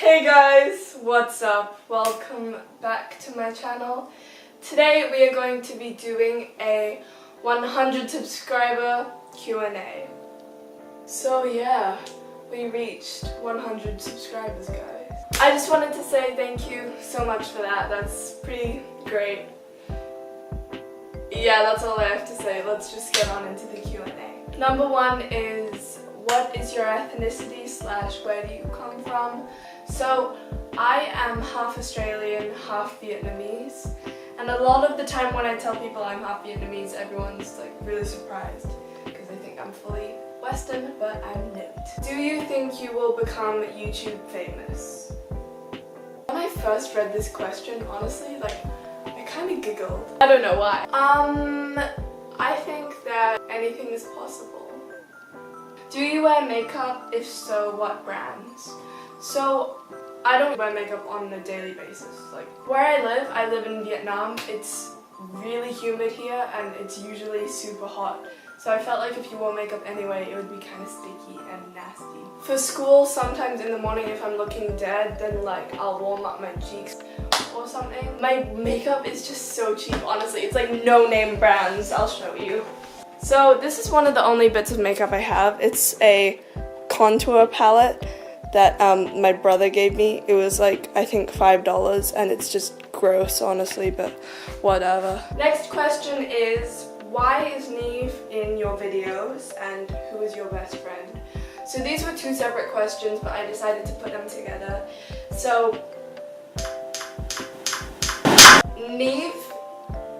Hey guys, what's up? Welcome back to my channel. Today we are going to be doing a 100 subscriber Q&A. So yeah, we reached 100 subscribers, guys. I just wanted to say thank you so much for that. That's pretty great. Yeah, that's all I have to say. Let's just get on into the Q&A. Number one is, what is your ethnicity / where do you come from? So I am half Australian, half Vietnamese, and a lot of the time when I tell people I'm half Vietnamese, everyone's like really surprised because they think I'm fully Western, but I'm not. Do you think you will become YouTube famous? When I first read this question, honestly, I kind of giggled. I don't know why. I think that anything is possible. Do you wear makeup? If so, what brands? So, I don't wear makeup on a daily basis. Where I live in Vietnam. It's really humid here and it's usually super hot. So I felt like if you wore makeup anyway, it would be kind of sticky and nasty. For school, sometimes in the morning if I'm looking dead, then I'll warm up my cheeks or something. My makeup is just so cheap, honestly. It's like no-name brands. I'll show you. So this is one of the only bits of makeup I have. It's a contour palette that my brother gave me. It was I think $5 and it's just gross, honestly, but whatever. Next question is, why is Neve in your videos and who is your best friend? So these were two separate questions, but I decided to put them together. So Neve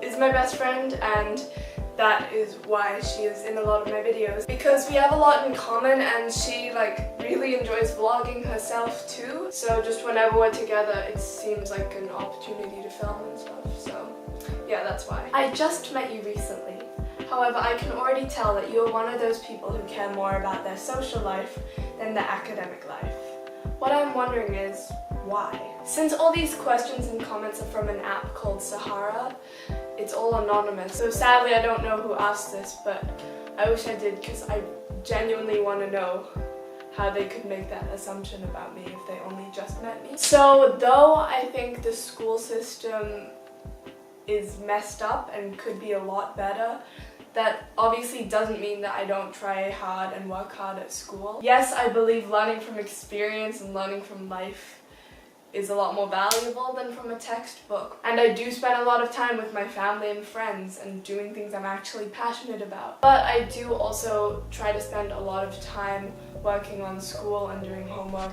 is my best friend, and that is why she is in a lot of my videos, because we have a lot in common and she really enjoys vlogging herself too. So just whenever we're together, it seems like an opportunity to film and stuff. So yeah, that's why. I just met you recently. However, I can already tell that you're one of those people who care more about their social life than their academic life. What I'm wondering is, why? Since all these questions and comments are from an app called Sahara, it's all anonymous. So sadly I don't know who asked this, but I wish I did, because I genuinely want to know how they could make that assumption about me if they only just met me. So though I think the school system is messed up and could be a lot better, that obviously doesn't mean that I don't try hard and work hard at school. Yes, I believe learning from experience and learning from life is a lot more valuable than from a textbook. And I do spend a lot of time with my family and friends and doing things I'm actually passionate about. But I do also try to spend a lot of time working on school and doing homework.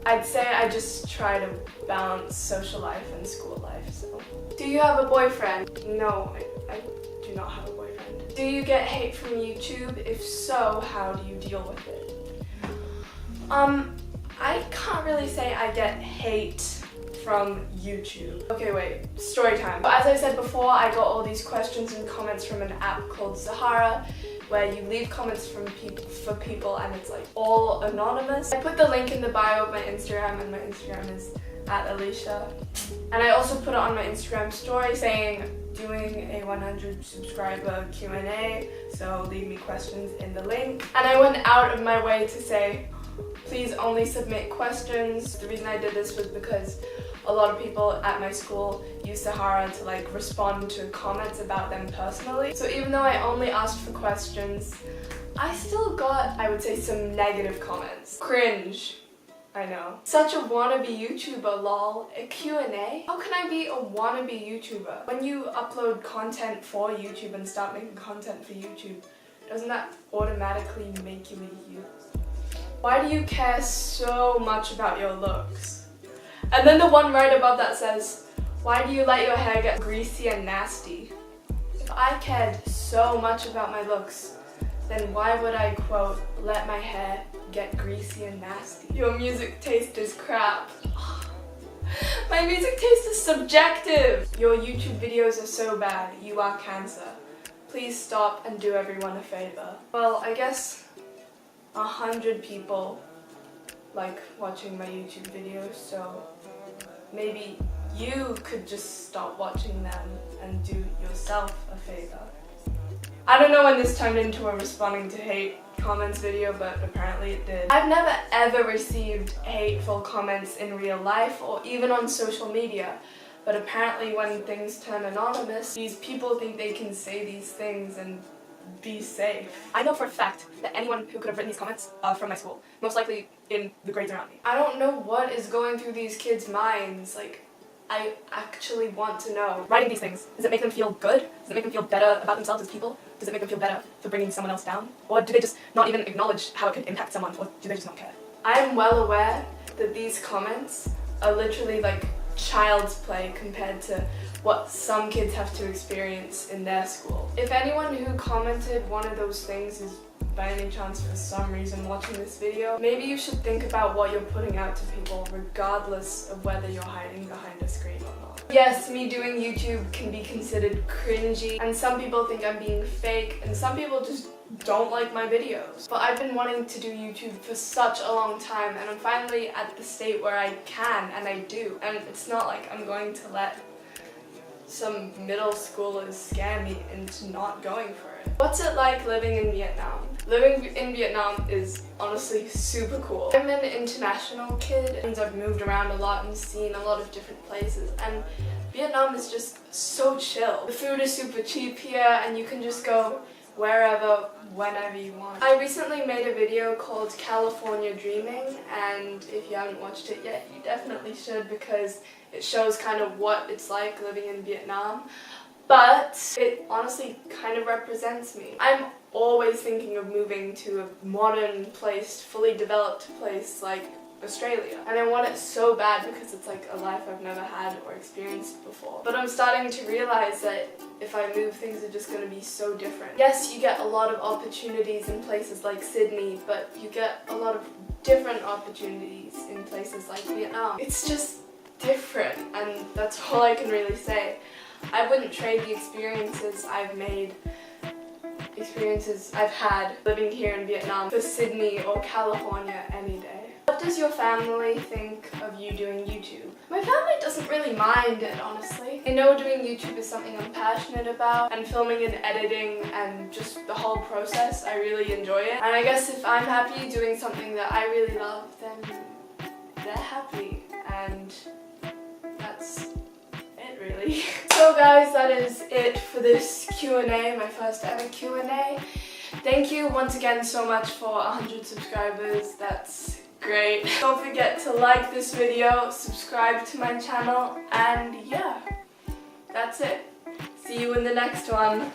I'd say I just try to balance social life and school life, so. Do you have a boyfriend? No, I do not have a boyfriend. Do you get hate from YouTube? If so, how do you deal with it? I can't really say I get hate from YouTube. Okay, wait, story time. As I said before, I got all these questions and comments from an app called Sahara, where you leave comments for people and it's all anonymous. I put the link in the bio of my Instagram, and my Instagram is @alicia. And I also put it on my Instagram story saying doing a 100 subscriber Q&A, so leave me questions in the link. And I went out of my way to say, please only submit questions. The reason I did this was because a lot of people at my school use Sahara to respond to comments about them personally. So even though I only asked for questions, I still got, I would say, some negative comments. Cringe. I know. Such a wannabe YouTuber, lol. A Q&A? How can I be a wannabe YouTuber? When you upload content for YouTube and start making content for YouTube, doesn't that automatically make you a youth? Why do you care so much about your looks? And then the one right above that says, why do you let your hair get greasy and nasty? If I cared so much about my looks, then why would I, quote, let my hair get greasy and nasty? Your music taste is crap. My music taste is subjective. Your YouTube videos are so bad, you are cancer. Please stop and do everyone a favor. Well, I guess 100 people like watching my YouTube videos, so maybe you could just stop watching them and do yourself a favor. I don't know when this turned into a responding to hate comments video, but apparently it did. I've never ever received hateful comments in real life or even on social media, but apparently when things turn anonymous, these people think they can say these things and be safe. I know for a fact that anyone who could have written these comments from my school, most likely in the grades around me. I don't know what is going through these kids' minds. Like, I actually want to know. Writing these things, does it make them feel good? Does it make them feel better about themselves as people? Does it make them feel better for bringing someone else down? Or do they just not even acknowledge how it could impact someone, or do they just not care? I am well aware that these comments are literally like child's play compared to what some kids have to experience in their school. If anyone who commented one of those things is by any chance for some reason watching this video, maybe you should think about what you're putting out to people regardless of whether you're hiding behind a screen or not. Yes, me doing YouTube can be considered cringy, and some people think I'm being fake, and some people just don't like my videos. But I've been wanting to do YouTube for such a long time, and I'm finally at the state where I can, and I do. And it's not like I'm going to let some middle schoolers scare me into not going for it. What's it like living in Vietnam? Living in Vietnam is honestly super cool. I'm an international kid and I've moved around a lot and seen a lot of different places, and Vietnam is just so chill. The food is super cheap here and you can just go wherever, whenever you want. I recently made a video called California Dreaming, and if you haven't watched it yet, you definitely should, because it shows kind of what it's like living in Vietnam. But it honestly kind of represents me. I'm always thinking of moving to a modern place, fully developed place like Australia. And I want it so bad because it's like a life I've never had or experienced before. But I'm starting to realize that if I move, things are just going to be so different. Yes, you get a lot of opportunities in places like Sydney, but you get a lot of different opportunities in places like Vietnam. It's just different, and that's all I can really say. I wouldn't trade the experiences I've had living here in Vietnam for Sydney or California any day. What does your family think of you doing YouTube? My family doesn't really mind it, honestly. They know doing YouTube is something I'm passionate about, and filming and editing and just the whole process, I really enjoy it. And I guess if I'm happy doing something that I really love, then they're happy, and that's it really. So guys, that is it for this Q&A, my first ever Q&A. Thank you once again so much for 100 subscribers, that's great. Don't forget to like this video, subscribe to my channel, and yeah, that's it. See you in the next one.